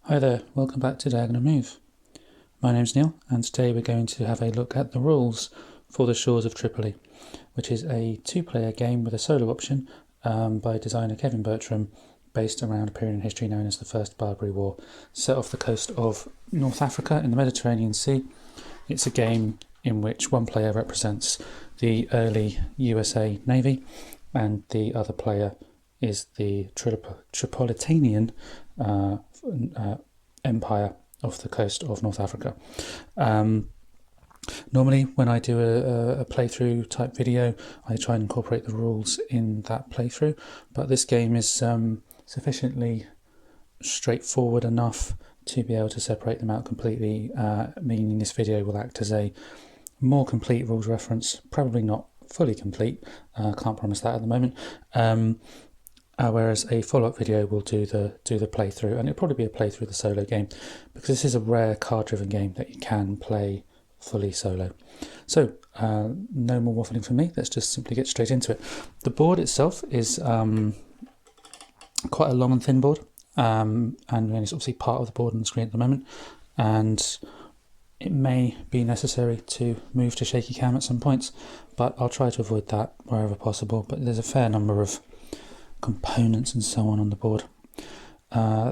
Hi there, welcome back to Diagonal Move. My name's Neil, and today we're going to have a look at the rules for the Shores of Tripoli, which is a two-player game with a solo option by designer Kevin Bertram, based around a period in history known as the First Barbary War, set off the coast of North Africa in the Mediterranean Sea. It's a game in which one player represents the early USA Navy, and the other player is the Tripolitanian empire off the coast of North Africa. Normally when I do a playthrough type video, I try and incorporate the rules in that playthrough, but this game is sufficiently straightforward enough to be able to separate them out completely, meaning this video will act as a more complete rules reference, probably not fully complete, can't promise that at the moment, whereas a follow-up video will do the playthrough, and it'll probably be a playthrough of the solo game, because this is a rare card-driven game that you can play fully solo. So no more waffling from me, let's just simply get straight into it. The board itself is quite a long and thin board, and it's obviously part of the board on the screen at the moment, and it may be necessary to move to shaky cam at some points, but I'll try to avoid that wherever possible. But there's a fair number of components and so on the board.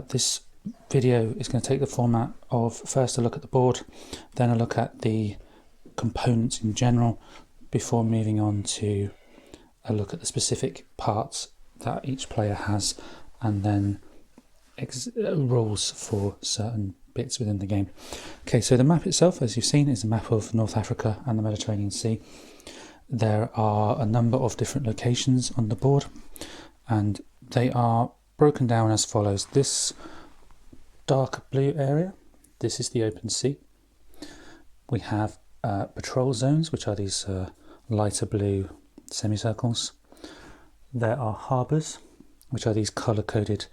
This video is going to take the format of first a look at the board, then a look at the components in general, before moving on to a look at the specific parts that each player has, and then rules for certain bits within the game. Okay, so the map itself, as you've seen, is a map of North Africa and the Mediterranean Sea. There are a number of different locations on the board, and they are broken down as follows. This dark blue area, this is the open sea. We have patrol zones, which are these lighter blue semicircles. There are harbours, which are these colour-coded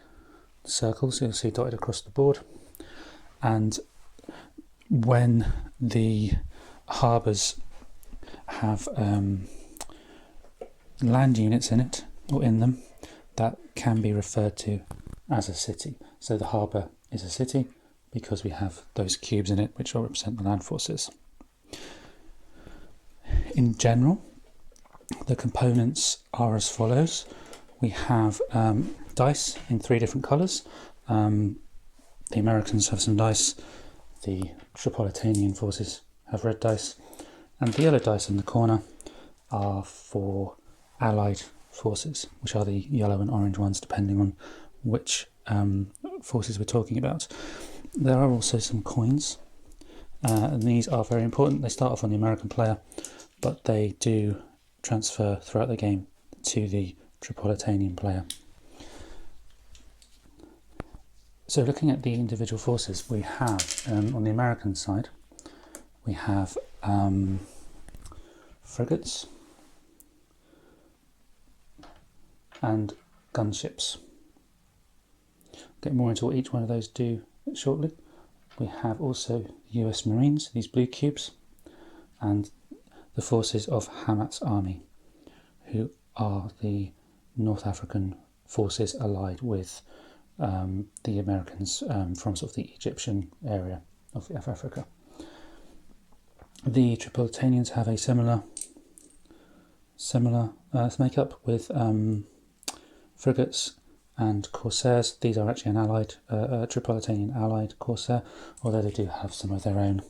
circles you'll see dotted across the board. And when the harbours have land units in it, or in them, that can be referred to as a city. So the harbour is a city because we have those cubes in it which represent the land forces. In general, the components are as follows. We have dice in 3 different colours. The Americans have some dice, the Tripolitanian forces have red dice, and the yellow dice in the corner are for Allied forces, which are the yellow and orange ones depending on which forces we're talking about. There are also some coins, and these are very important. They start off on the American player, but they do transfer throughout the game to the Tripolitanian player. So looking at the individual forces, we have, on the American side, we have frigates and gunships. Get more into what each one of those do shortly. We have also US Marines, these blue cubes, and the forces of Hamat's army, who are the North African forces allied with the Americans from sort of the Egyptian area of Africa. The Tripolitanians have a similar makeup with frigates and corsairs. These are actually an allied, Tripolitanian allied corsair, although they do have some of their own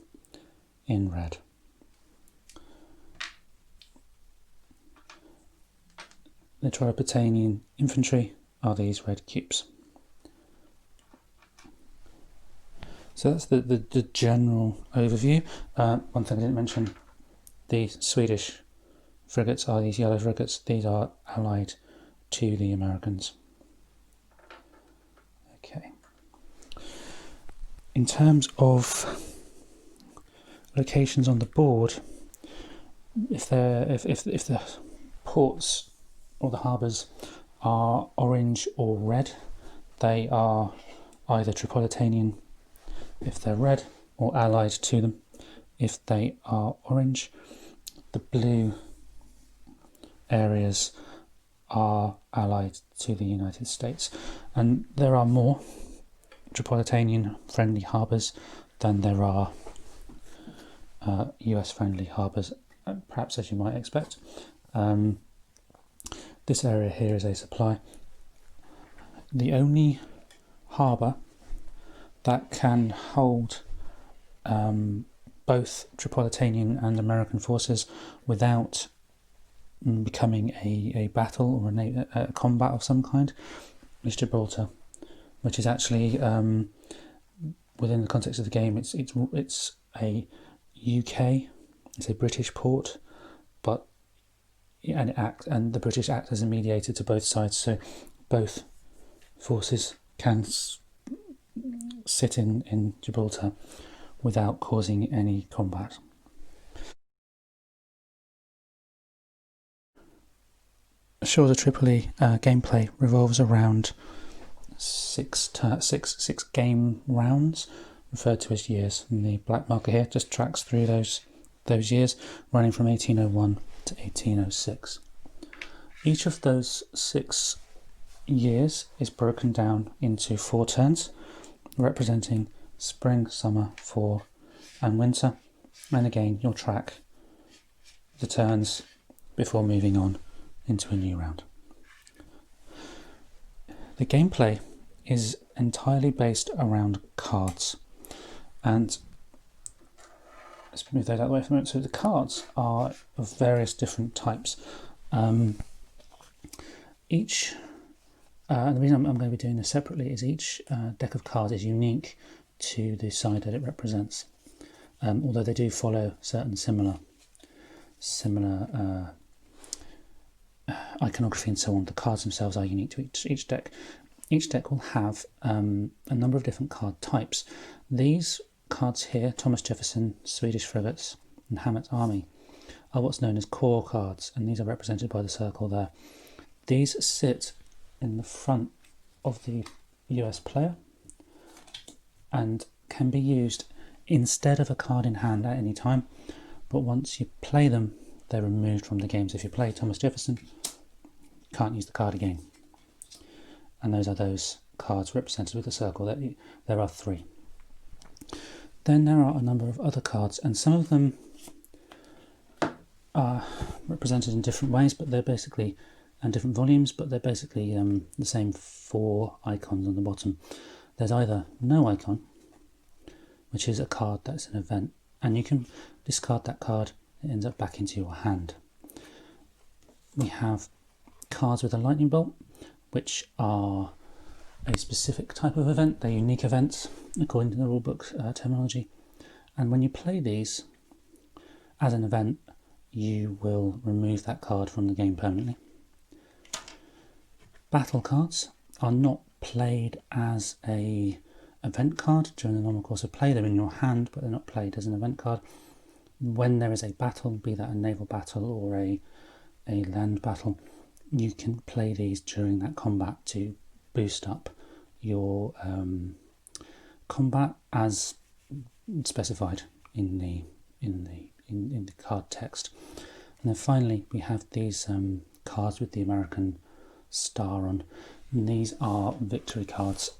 in red. The Tripolitanian infantry are these red cubes. So that's the general overview. One thing I didn't mention, the Swedish frigates are these yellow frigates. These are allied to the Americans. Okay. In terms of locations on the board, if the ports or the harbours are orange or red, they are either Tripolitanian if they're red, or allied to them if they are orange. The blue areas are allied to the United States, and there are more, Tripolitanian friendly harbours than there are US friendly harbours, perhaps as you might expect. This area here is a supply. The only harbour that can hold both Tripolitanian and American forces without becoming a battle or a combat of some kind is Gibraltar, which is actually within the context of the game. It's a UK, it's a British port, but and the British act as a mediator to both sides, so both forces can sit in Gibraltar without causing any combat. Shores of Tripoli gameplay revolves around six game rounds, referred to as years, and the black marker here just tracks through those years, running from 1801 to 1806. Each of those 6 years is broken down into 4 turns, representing spring, summer, fall, and winter, and again you'll track the turns before moving on into a new round. The gameplay is entirely based around cards, and let's move those out of the way for a moment. So the cards are of various different types. And the reason I'm going to be doing this separately is each deck of cards is unique to the side that it represents, although they do follow certain similar iconography and so on. The cards themselves are unique to each deck. Each deck will have a number of different card types. These cards here, Thomas Jefferson, Swedish frigates, and Hamlet's army, are what's known as core cards, and these are represented by the circle there. These sit in the front of the US player and can be used instead of a card in hand at any time, but once you play them, they're removed from the game. So if you play Thomas Jefferson, you can't use the card again. And those are those cards represented with the circle. There are 3. Then there are a number of other cards, and some of them are represented in different ways, but they're basically, and different volumes, but they're basically the same 4 icons on the bottom. There's either no icon, which is a card that's an event, and you can discard that card, it ends up back into your hand. We have cards with a lightning bolt, which are a specific type of event. They're unique events according to the rulebook terminology, and when you play these as an event, you will remove that card from the game permanently. Battle cards are not played as a event card during the normal course of play. They're in your hand, but they're not played as an event card. When there is a battle, be that a naval battle or a land battle, you can play these during that combat to boost up your combat as specified in the card text. And then finally we have these cards with the American star on, and these are victory cards.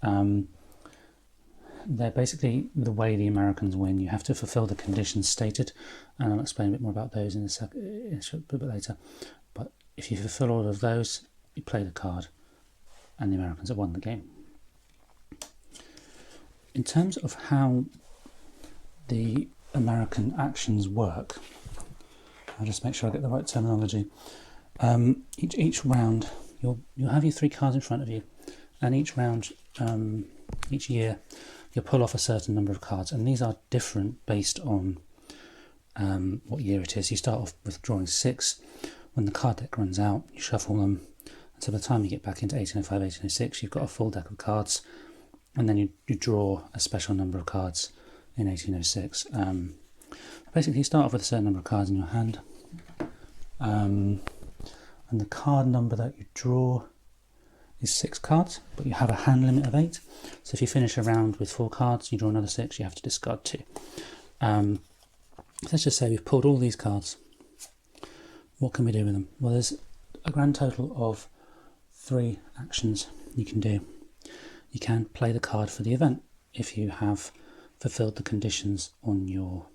They're basically the way the Americans win. You have to fulfill the conditions stated, and I'll explain a bit more about those in a bit later. But if you fulfill all of those, you play the card, and the Americans have won the game. In terms of how the American actions work, I'll just make sure I get the right terminology. Each round, you'll have your 3 cards in front of you, and each round, each year, you'll pull off a certain number of cards, and these are different based on what year it is. You start off with drawing 6. When the card deck runs out, you shuffle them, and so by the time you get back into 1805, 1806, you've got a full deck of cards, and then you draw a special number of cards in 1806. Basically, you start off with a certain number of cards in your hand, and the card number that you draw is 6 cards, but you have a hand limit of 8. So if you finish a round with 4 cards, you draw another 6, you have to discard 2. Let's just say we've pulled all these cards. What can we do with them? Well, there's a grand total of 3 actions you can do. you can play the card for the event if you have fulfilled the conditions on your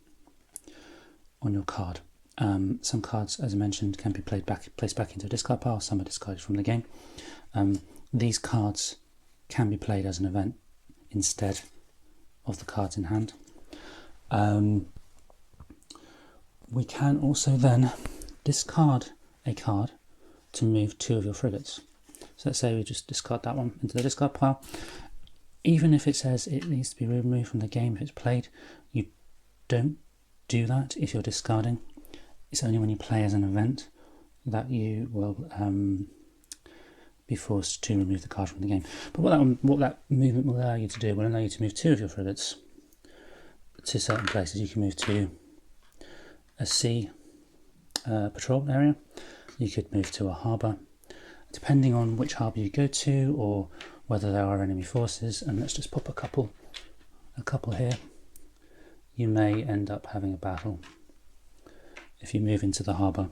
card. Some cards, as I mentioned, can be placed back into a discard pile. Some are discarded from the game. These cards can be played as an event instead of the cards in hand. We can also then discard a card to move 2 of your frigates. So let's say we just discard that one into the discard pile. Even if it says it needs to be removed from the game if it's played, you don't do that if you're discarding. It's only when you play as an event that you will be forced to remove the card from the game. But what that movement will allow you to do will allow you to move 2 of your frigates to certain places. You can move to a sea patrol area. You could move to a harbour, depending on which harbour you go to or whether there are enemy forces. And let's just pop a couple here. You may end up having a battle if you move into the harbour.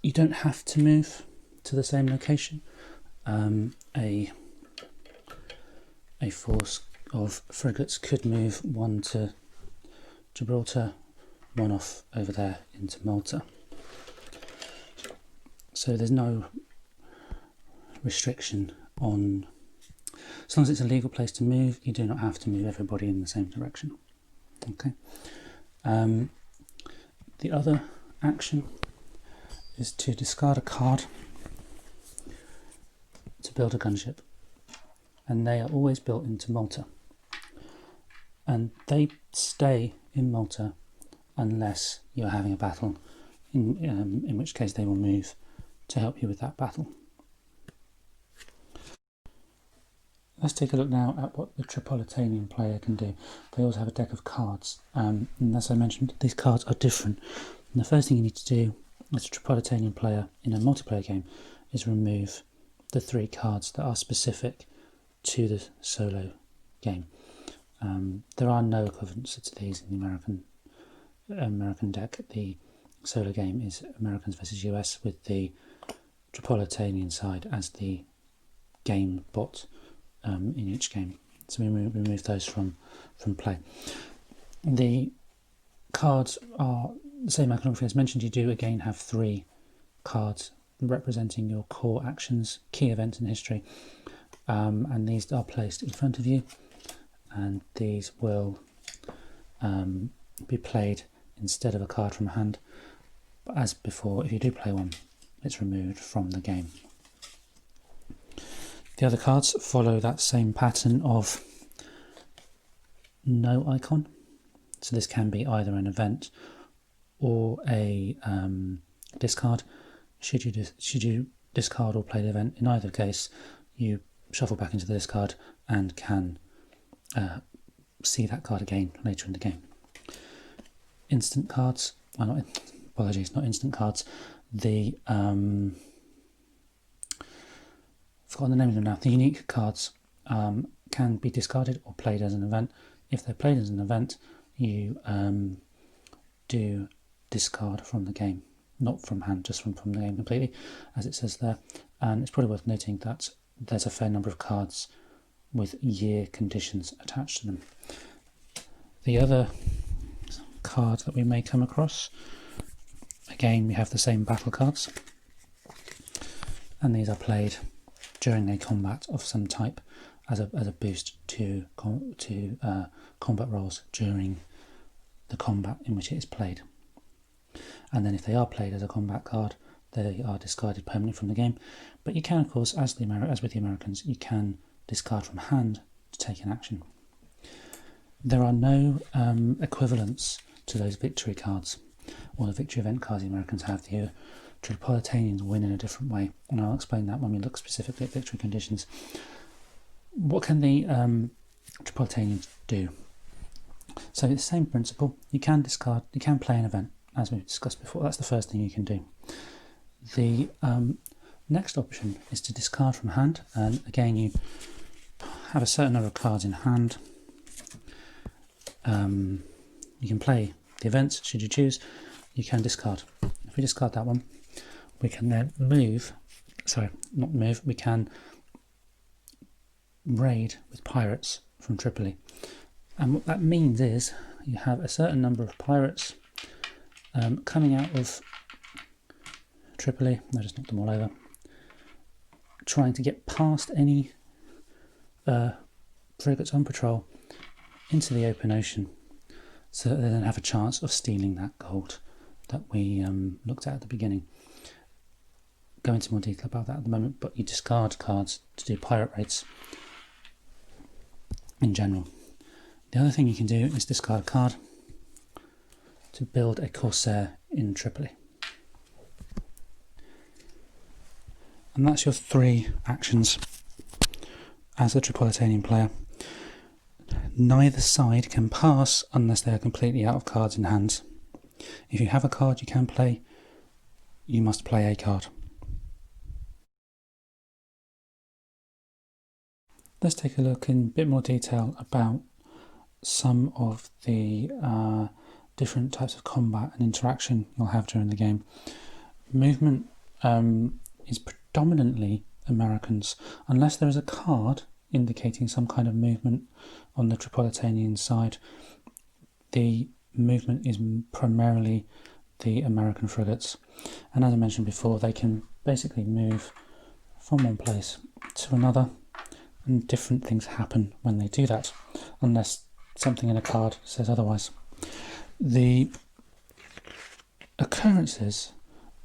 You don't have to move to the same location. A force of frigates could move 1 to Gibraltar, 1 off over there into Malta. So there's no restriction on, as long as it's a legal place to move, you do not have to move everybody in the same direction. Okay. The other action is to discard a card to build a gunship, and they are always built into Malta, and they stay in Malta unless you're having a battle, in which case they will move to help you with that battle. Let's take a look now at what the Tripolitanian player can do. They also have a deck of cards, and as I mentioned, these cards are different. And the first thing you need to do as a Tripolitanian player in a multiplayer game is remove the 3 cards that are specific to the solo game. There are no equivalents to these in the American deck. The solo game is Americans versus US, with the Tripolitanian side as the game bot in each game. So we remove those from play. The cards are the same iconography as mentioned. You do again have 3 cards representing your core actions, key events in history, and these are placed in front of you, and these will be played instead of a card from hand. But as before, if you do play one, it's removed from the game. The other cards follow that same pattern of no icon. So this can be either an event or a discard. Should you discard or play the event, in either case, you shuffle back into the discard and can see that card again later in the game. Instant cards, not instant cards. The forgotten the name of them now. The unique cards can be discarded or played as an event. If they're played as an event, you do discard from the game, not from hand, just from the game completely, as it says there. And it's probably worth noting that there's a fair number of cards with year conditions attached to them. The other card that we may come across, again, we have the same battle cards, and these are played during a combat of some type as a boost to combat rolls during the combat in which it is played. And then if they are played as a combat card, they are discarded permanently from the game. But you can, of course, as with the Americans, you can discard from hand to take an action. There are no equivalents to those victory cards or the victory event cards the Americans have. The Tripolitanians win in a different way, and I'll explain that when we look specifically at victory conditions. What can the Tripolitanians do? So it's the same principle. You can discard, you can play an event, as we've discussed before. That's the first thing you can do. The next option is to discard from hand, and again you have a certain number of cards in hand. You can play the events should you choose. You can discard. If we discard that one, we can then we can raid with pirates from Tripoli. And what that means is you have a certain number of pirates coming out of Tripoli. I just knocked them all over. Trying to get past any frigates on patrol into the open ocean, so that they don't have a chance of stealing that gold that we looked at the beginning. Go into more detail about that at the moment, but you discard cards to do pirate raids in general. The other thing you can do is discard a card to build a Corsair in Tripoli. And that's your 3 actions as a Tripolitanian player. Neither side can pass unless they are completely out of cards in hand. If you have a card you can play, you must play a card. Let's take a look in a bit more detail about some of the different types of combat and interaction you'll have during the game. Movement is predominantly Americans, unless there is a card indicating some kind of movement on the Tripolitanian side. The movement is primarily the American frigates, and as I mentioned before, they can basically move from one place to another, and different things happen when they do that, unless something in a card says otherwise. The occurrences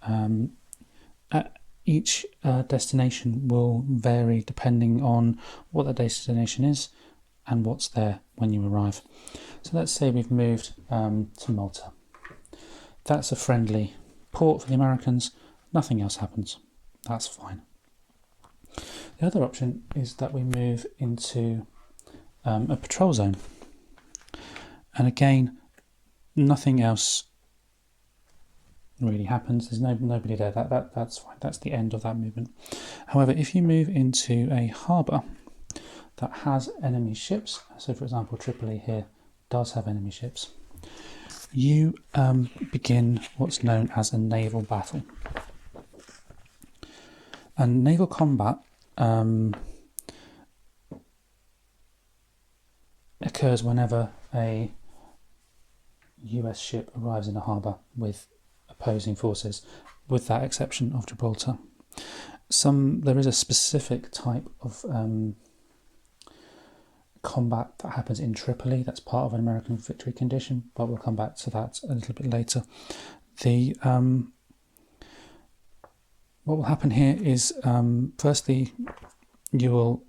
at each destination will vary depending on what the destination is and what's there when you arrive. So let's say we've moved to Malta. That's a friendly port for the Americans, nothing else happens, that's fine. The other option is that we move into a patrol zone, and again nothing else really happens. There's nobody there. That's fine. That's the end of that movement. However, if you move into a harbour that has enemy ships, so for example Tripoli here does have enemy ships, you begin what's known as a naval battle. And naval combat occurs whenever a US ship arrives in a harbour with opposing forces, with that exception of Gibraltar. There is a specific type of combat that happens in Tripoli that's part of an American victory condition, but we'll come back to that a little bit later. What will happen here is firstly you will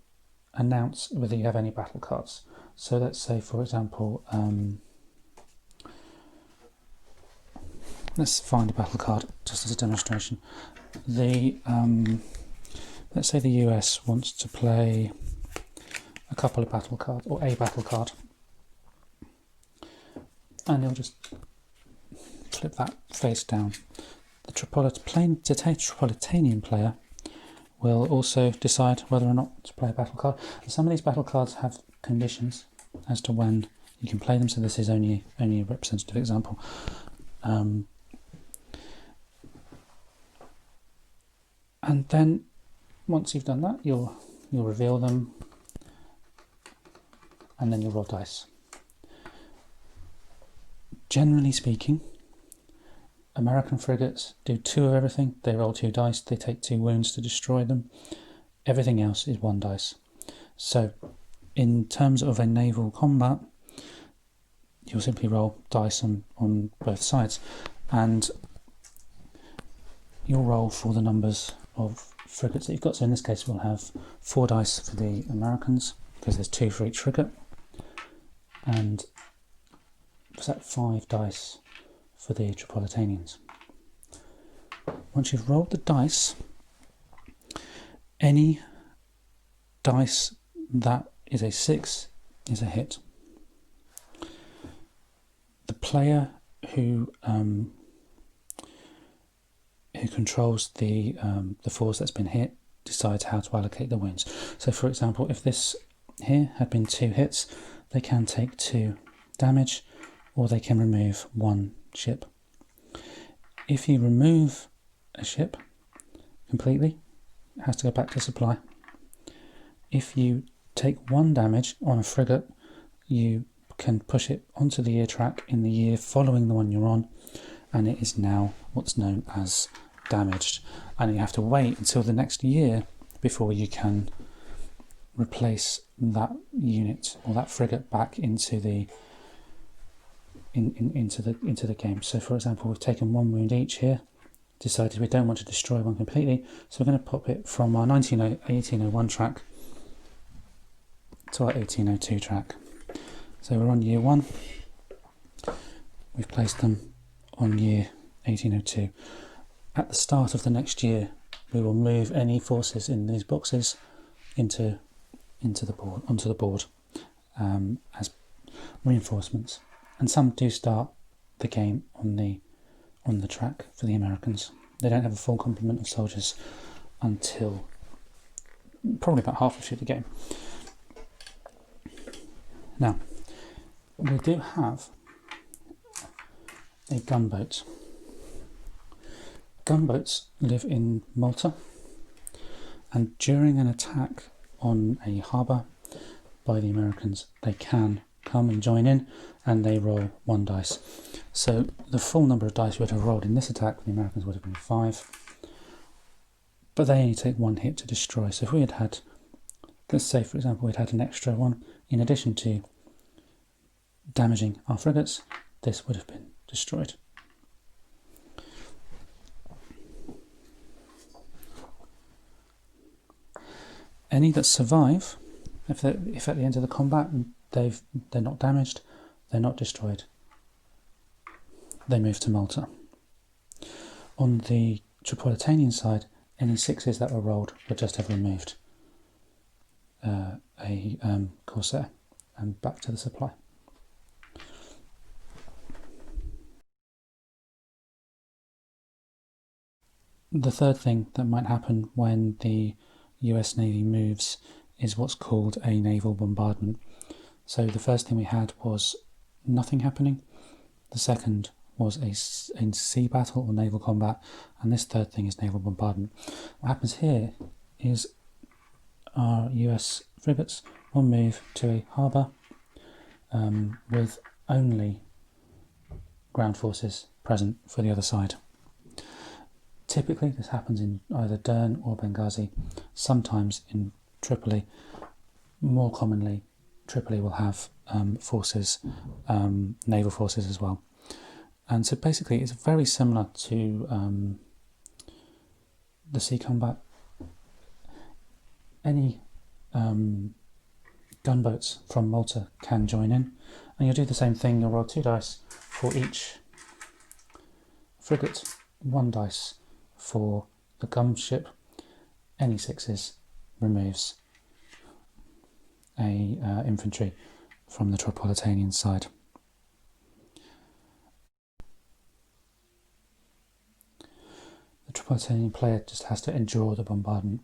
announce whether you have any battle cards. So let's say, for example, let's find a battle card just as a demonstration. Let's say the US wants to play a couple of battle cards, or a battle card, and you'll just flip that face down. The Tripolitanian player will also decide whether or not to play a battle card. And some of these battle cards have conditions as to when you can play them, so this is only a representative example. And then once you've done that, you'll reveal them, and then you'll roll dice. Generally speaking, American frigates do 2 of everything. They roll 2 dice, they take 2 wounds to destroy them. Everything else is 1 dice. So in terms of a naval combat, you'll simply roll dice on both sides, and you'll roll for the numbers of frigates that you've got. So in this case we'll have 4 dice for the Americans, because there's 2 for each frigate, and 5 dice for the Tripolitanians. Once you've rolled the dice, any dice that is a 6 is a hit. The player who controls the force that's been hit decides how to allocate the wounds. So for example, if this here had been 2 hits, they can take 2 damage, or they can remove 1 ship. If you remove a ship completely, it has to go back to supply. If you take 1 damage on a frigate, you can push it onto the year track in the year following the one you're on, and it is now what's known as damaged. And you have to wait until the next year before you can replace that unit or that frigate back into the into the game. So for example, we've taken 1 wound each here, decided we don't want to destroy one completely, so we're going to pop it from our 1801 track to our 1802 track. So we're on year 1, we've placed them on year 1802. At the start of the next year, we will move any forces in these boxes onto the board as reinforcements. And some do start the game on the track for the Americans. They don't have a full complement of soldiers until probably about halfway through the game. Now, we do have a gunboat. Gunboats live in Malta, and during an attack on a harbour by the Americans, they can come and join in, and they roll 1 dice. So the full number of dice we would have rolled in this attack for the Americans would have been 5, but they only take 1 hit to destroy. So if we had, let's say for example, we'd had an extra 1 in addition to damaging our frigates, this would have been destroyed. Any that survive, if at the end of the combat they're not damaged, they're not destroyed, they move to Malta. On the Tripolitanian side, any 6s that were rolled would just have removed a Corsair and back to the supply. The third thing that might happen when the US Navy moves is what's called a naval bombardment. So the first thing we had was nothing happening, the second was a sea battle or naval combat, and this third thing is naval bombardment. What happens here is our US frigates will move to a harbour with only ground forces present for the other side. Typically this happens in either Dern or Benghazi, sometimes in Tripoli. More commonly, Tripoli will have forces, naval forces as well. And so basically it's very similar to the sea combat. Any gunboats from Malta can join in, and you'll do the same thing. You'll roll 2 dice for each frigate, 1 dice for the gunship. Any 6s removes a infantry from the Tripolitanian side. The Tripolitanian player just has to endure the bombardment.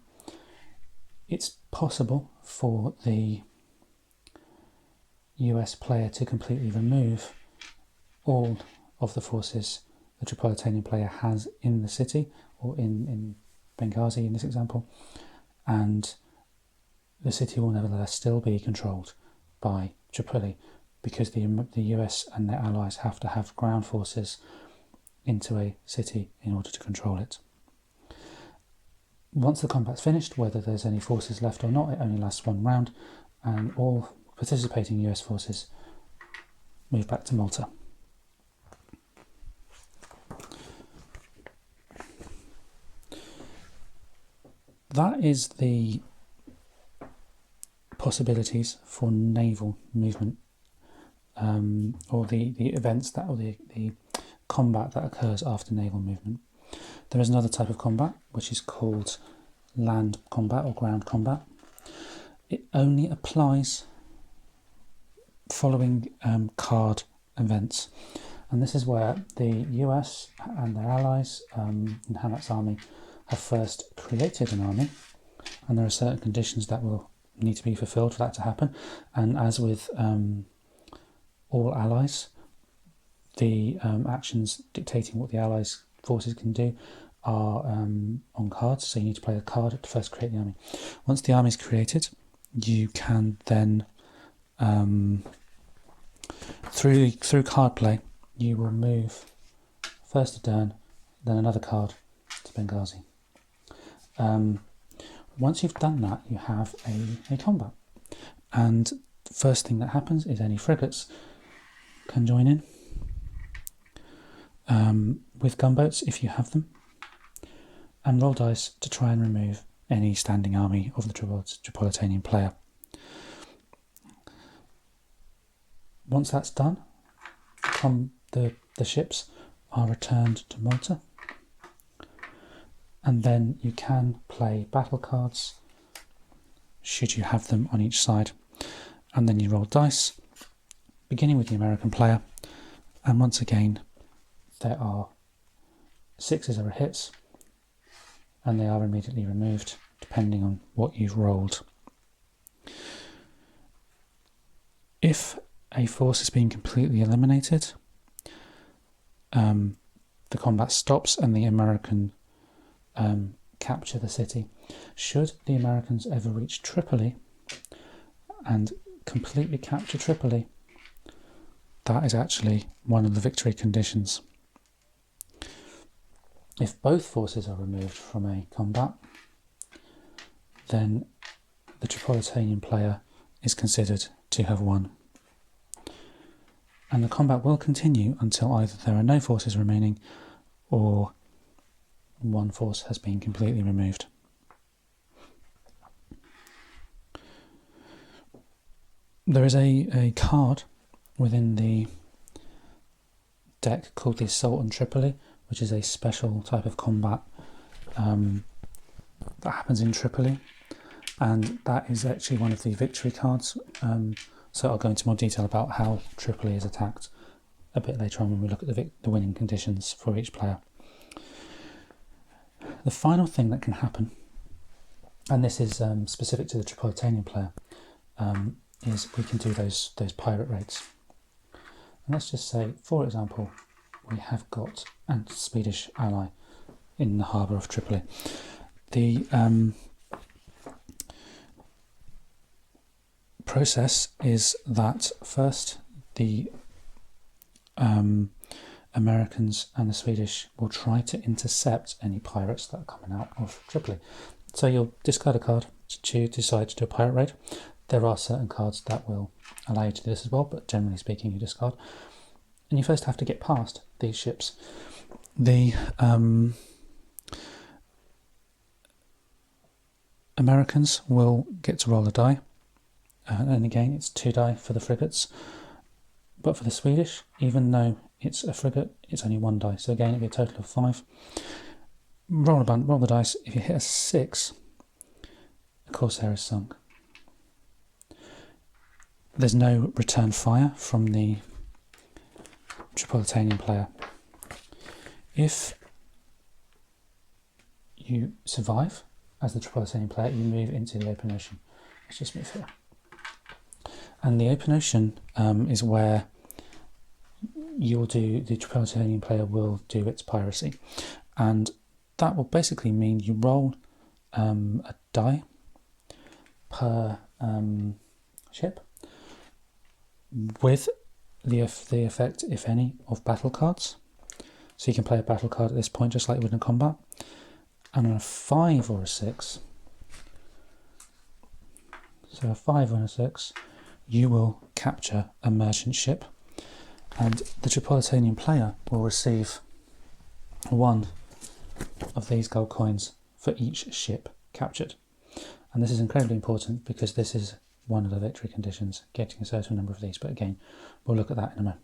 It's possible for the US player to completely remove all of the forces the Tripolitanian player has in the city, or in Benghazi in this example, and the city will nevertheless still be controlled by Tripoli, because the US and their allies have to have ground forces into a city in order to control it. Once the combat's finished, whether there's any forces left or not, it only lasts 1 round, and all participating US forces move back to Malta. That is the possibilities for naval movement, or the events that, or the combat that occurs after naval movement. There is another type of combat which is called land combat or ground combat. It only applies following card events, and this is where the US and their allies in Hamat's army have first created an army, and there are certain conditions that will need to be fulfilled for that to happen. And as with all allies, the actions dictating what the allies' forces can do are on cards, so you need to play a card to first create the army. Once the army is created, you can then, through card play, you will move first a Dern, then another card to Benghazi. Once you've done that, you have a combat. And the first thing that happens is any frigates can join in with gunboats if you have them, and roll dice to try and remove any standing army of the Tripolitanian player. Once that's done, the ships are returned to Malta, and then you can play battle cards should you have them on each side, and then you roll dice beginning with the American player, and once again there are sixes are hits and they are immediately removed depending on what you've rolled. If a force has been completely eliminated, the combat stops and the American capture the city. Should the Americans ever reach Tripoli and completely capture Tripoli, that is actually one of the victory conditions. If both forces are removed from a combat, then the Tripolitanian player is considered to have won. And the combat will continue until either there are no forces remaining or one force has been completely removed. There is a card within the deck called the Assault on Tripoli, which is a special type of combat that happens in Tripoli, and that is actually one of the victory cards. So I'll go into more detail about how Tripoli is attacked a bit later on when we look at the winning conditions for each player. The final thing that can happen, and this is specific to the Tripolitanian player, is we can do those pirate raids. And let's just say, for example, we have got a Swedish ally in the harbour of Tripoli. The process is that first the Americans and the Swedish will try to intercept any pirates that are coming out of Tripoli. So you'll discard a card to decide to do a pirate raid. There are certain cards that will allow you to do this as well, but generally speaking you discard. And you first have to get past these ships. The Americans will get to roll a die, and again it's 2 die for the frigates, but for the Swedish, even though it's a frigate, it's only 1 die, so again it'll be a total of 5. Roll the dice. If you hit a 6, the Corsair is sunk. There's no return fire from the Tripolitanian player. If you survive as the Tripolitanian player, you move into the open ocean. Let's just move here. And the open ocean is where the Tripolitanian player will do its piracy. And that will basically mean you roll a die per ship with the effect, if any, of battle cards. So you can play a battle card at this point just like you would in combat. And on a 5 or a 6, so a 5 and a 6, you will capture a merchant ship, and the Tripolitanian player will receive 1 of these gold coins for each ship captured. And this is incredibly important because this is one of the victory conditions, getting a certain number of these, but again we'll look at that in a moment.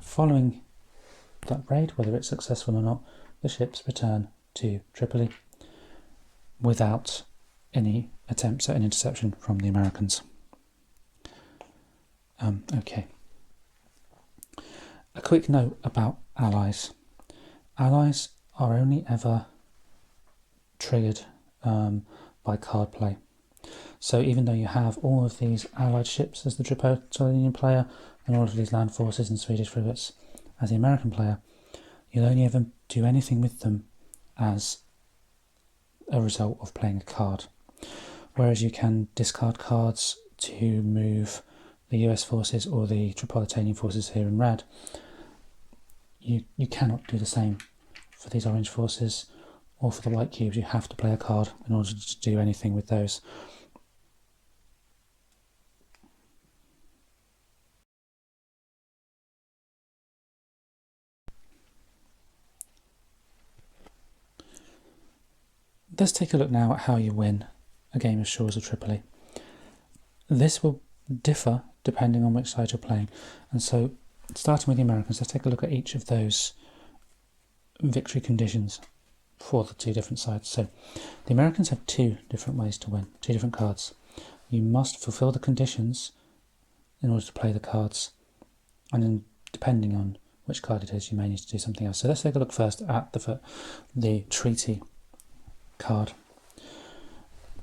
Following that raid, whether it's successful or not, the ships return to Tripoli without any attempts at an interception from the Americans. Okay. A quick note about allies. Allies are only ever triggered by card play. So even though you have all of these allied ships as the Tripolitanian player and all of these land forces and Swedish frigates as the American player, you'll only ever do anything with them as a result of playing a card. whereas you can discard cards to move the US forces or the Tripolitanian forces here in red, you cannot do the same for these orange forces or for the white cubes. You have to play a card in order to do anything with those. Let's take a look now at how you win a game of Shores of Tripoli. This will differ depending on which side you're playing, and so starting with the Americans, let's take a look at each of those victory conditions for the two different sides. So the Americans have two different ways to win, two different cards. You must fulfill the conditions in order to play the cards, and then depending on which card it is, you may need to do something else. So let's take a look first at the treaty card.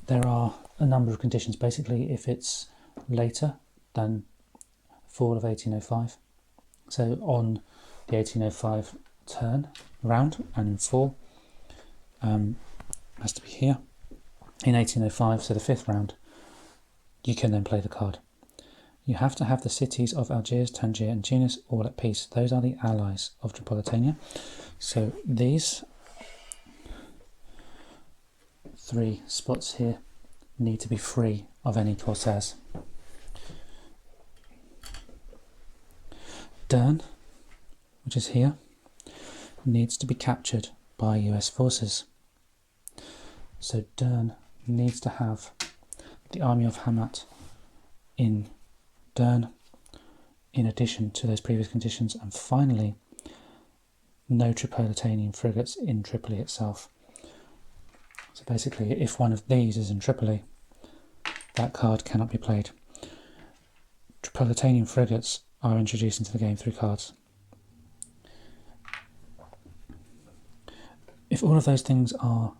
There are a number of conditions. Basically, if it's later than fall of 1805, so on the 1805 turn round and in fall, has to be here in 1805, so the 5th round, you can then play the card. You have to have the cities of Algiers, Tangier and Tunis all at peace. Those are the allies of Tripolitania. So these 3 spots here need to be free of any corsairs. Dern, which is here, needs to be captured by US forces. So Dern needs to have the army of Hamat in Dern in addition to those previous conditions, and finally no Tripolitanian frigates in Tripoli itself. So basically, if one of these is in Tripoli, that card cannot be played. Tripolitanian frigates are introduced into the game through cards. If all of those things are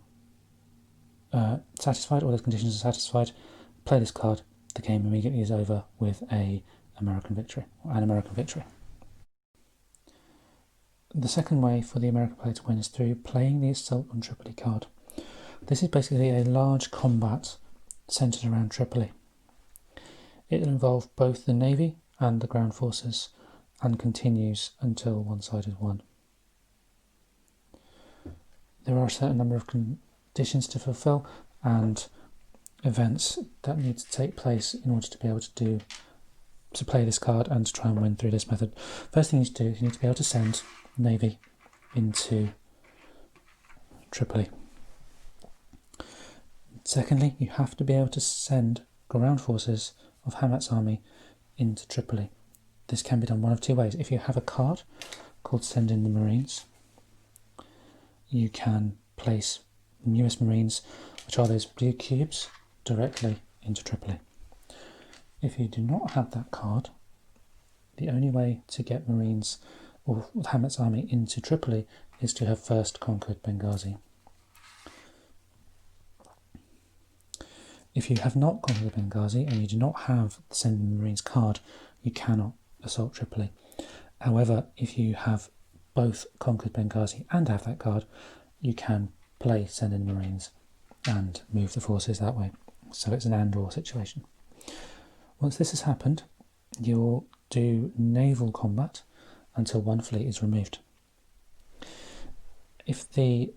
satisfied, all those conditions are satisfied, play this card, the game immediately is over with an American victory. The second way for the American player to win is through playing the Assault on Tripoli card. This is basically a large combat centred around Tripoli. It will involve both the navy and the ground forces and continues until one side is won. There are a certain number of conditions to fulfill and events that need to take place in order to be able to play this card and to try and win through this method. First thing you need to do is you need to be able to send navy into Tripoli. Secondly, you have to be able to send ground forces of Hamat's army into Tripoli. This can be done one of two ways. If you have a card called Send in the Marines, you can place US Marines, which are those blue cubes, directly into Tripoli. If you do not have that card, the only way to get Marines or Hamat's army into Tripoli is to have first conquered Benghazi. If you have not conquered Benghazi and you do not have the Send in the Marines card, you cannot assault Tripoli. However, if you have both conquered Benghazi and have that card, you can play Send in the Marines and move the forces that way. So it's an and/or situation. Once this has happened, you'll do naval combat until one fleet is removed. If the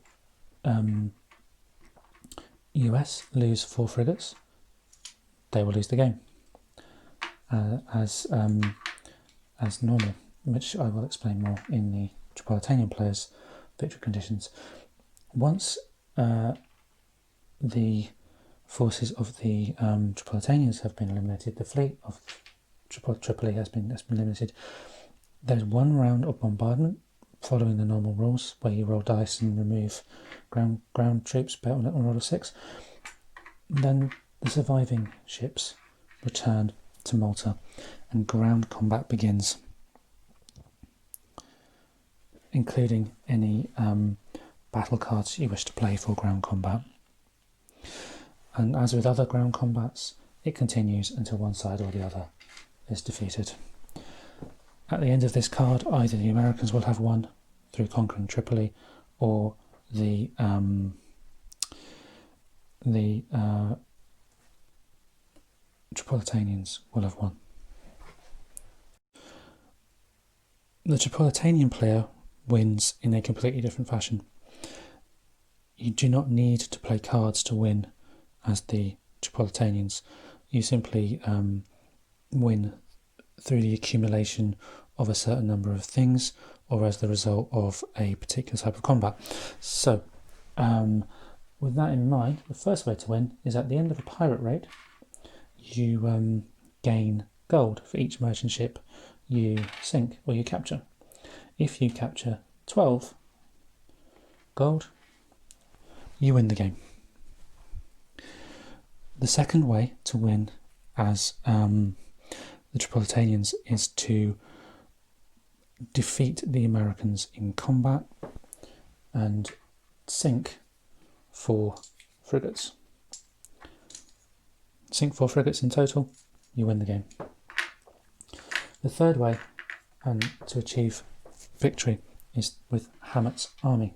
US lose 4 frigates, they will lose the game as normal, which I will explain more in the Tripolitanian players' victory conditions. Once the forces of the Tripolitanians have been eliminated, the fleet of Tripoli has been eliminated. There's one round of bombardment following the normal rules, where you roll dice and remove ground troops on a roll of 6. Then the surviving ships return to Malta and ground combat begins, including any battle cards you wish to play for ground combat. And as with other ground combats, it continues until one side or the other is defeated. At the end of this card, either the Americans will have won through conquering Tripoli, or the Tripolitanians will have won. The Tripolitanian player wins in a completely different fashion. You do not need to play cards to win as the Tripolitanians. You simply win through the accumulation of a certain number of things or as the result of a particular type of combat. So, with that in mind, the first way to win is at the end of a pirate raid, you gain gold for each merchant ship you sink or you capture. If you capture 12 gold, you win the game. The second way to win as the Tripolitanians is to defeat the Americans in combat and sink 4 frigates. Sink 4 frigates in total, you win the game. The third way to achieve victory is with Hammett's army.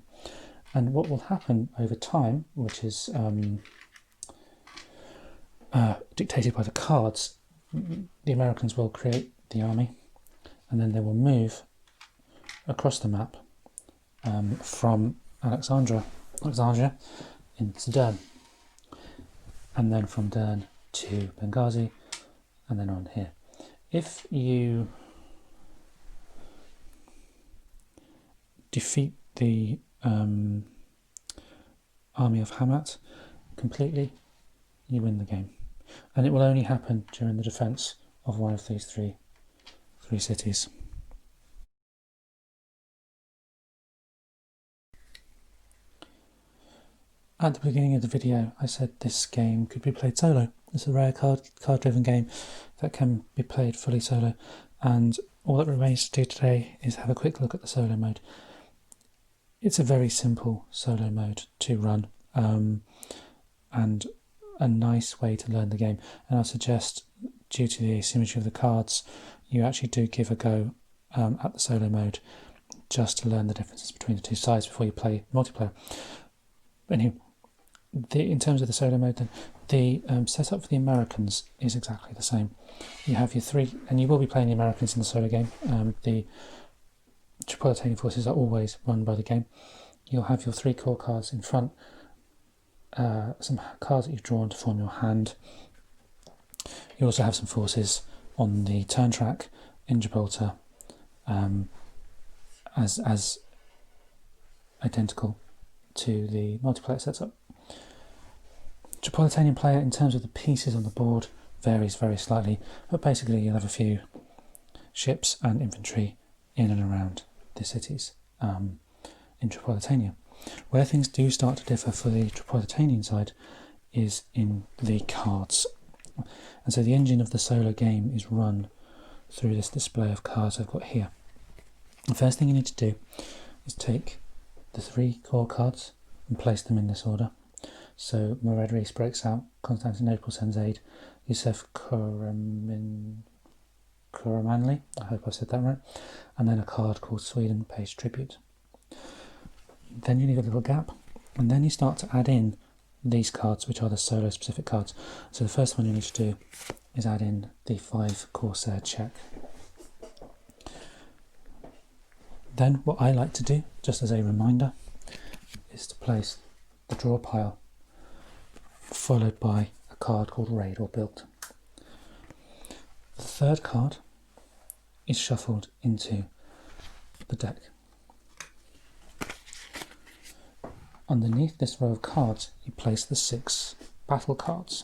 And what will happen over time, which is dictated by the cards, the Americans will create the army and then they will move across the map from Alexandria into Dern, and then from Dern to Benghazi, and then on here. If you defeat the army of Hammet completely, you win the game, and it will only happen during the defence of one of these three cities. At the beginning of the video, I said this game could be played solo. It's a rare card-driven game that can be played fully solo, and all that remains to do today is have a quick look at the solo mode. It's a very simple solo mode to run, and a nice way to learn the game. And I suggest, due to the asymmetry of the cards, you actually do give a go at the solo mode just to learn the differences between the two sides before you play multiplayer. But anyway, in terms of the solo mode, then the setup for the Americans is exactly the same. You have your 3, and you will be playing the Americans in the solo game. The Tripolitanian forces are always run by the game. You'll have your 3 core cards in front, some cards that you've drawn to form your hand. You also have some forces on the turn track in Gibraltar, as identical to the multiplayer setup. Tripolitanian player, in terms of the pieces on the board, varies very slightly, but basically you'll have a few ships and infantry in and around the cities in Tripolitania. Where things do start to differ for the Tripolitanian side is in the cards. And so the engine of the solo game is run through this display of cards I've got here. The first thing you need to do is take the 3 core cards and place them in this order. So Moredris breaks out, Constantinople sends aid, Yusuf Karamanli, I hope I said that right, and then a card called Sweden pays tribute. Then you leave a little gap, and then you start to add in these cards, which are the solo specific cards. So the first one you need to do is add in the 5 Corsair check. Then what I like to do, just as a reminder, is to place the draw pile followed by a card called Raid or Built. The third card is shuffled into the deck. Underneath this row of cards, you place the 6 battle cards.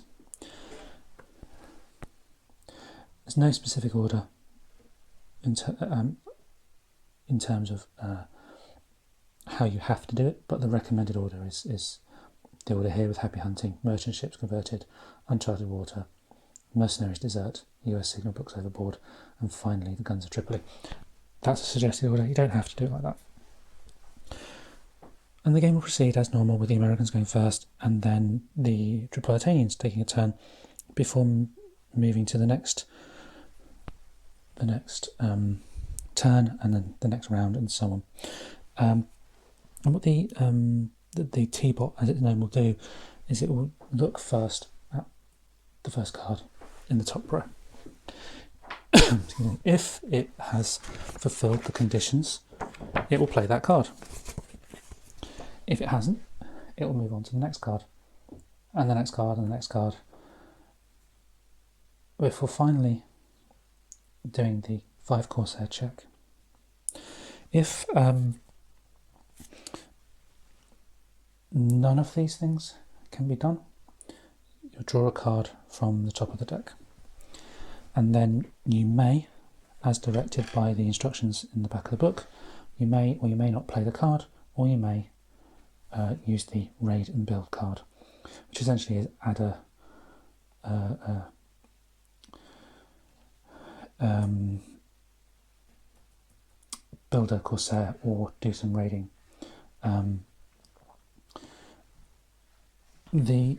There's no specific order in terms of how you have to do it, but the recommended order is the order here with Happy Hunting, Merchant Ships Converted, Uncharted Water, Mercenaries Desert, US Signal Books Overboard, and finally the Guns of Tripoli. That's a suggested order, you don't have to do it like that. And the game will proceed as normal, with the Americans going first and then the Tripolitanians taking a turn before moving to the next turn and then the next round and so on. And what the T-bot, as it's known, will do is it will look first at the first card in the top row. If it has fulfilled the conditions, it will play that card. If it hasn't, it will move on to the next card, and the next card, and the next card, before finally doing the 5 Corsair check. If none of these things can be done, you draw a card from the top of the deck, and then you may, as directed by the instructions in the back of the book, you may or you may not play the card, or you may use the raid and build card, which essentially is add build a Corsair or do some raiding. The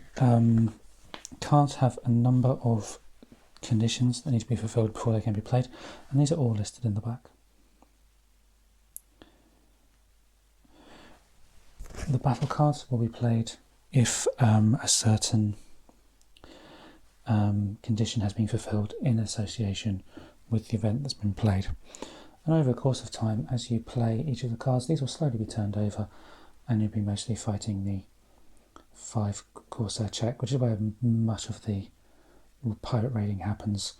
cards have a number of conditions that need to be fulfilled before they can be played, and these are all listed in the back. The battle cards will be played if a certain condition has been fulfilled in association with the event that's been played. And over the course of time, as you play each of the cards, these will slowly be turned over, and you'll be mostly fighting the 5 Corsair check, which is where much of the pirate raiding happens,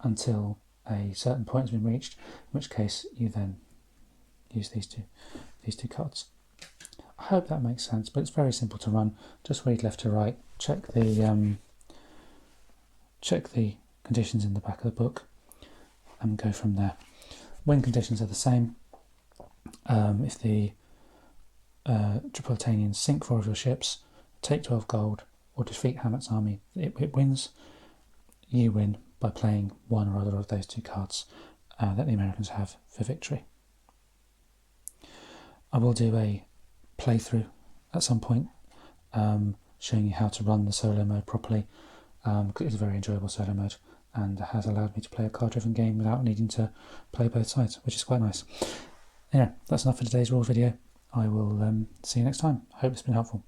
until a certain point has been reached, in which case you then use these two cards. I hope that makes sense, but it's very simple to run. Just read left to right, check the conditions in the back of the book, and go from there. When conditions are the same, if the Tripolitanians sink 4 of your ships, take 12 gold, or defeat Hamet's army, it wins. You win by playing one or other of those 2 cards that the Americans have for victory. I will do a playthrough at some point, showing you how to run the solo mode properly, because it's a very enjoyable solo mode and has allowed me to play a card-driven game without needing to play both sides, which is quite nice. Anyway, that's enough for today's rules video. I will see you next time. I hope it's been helpful.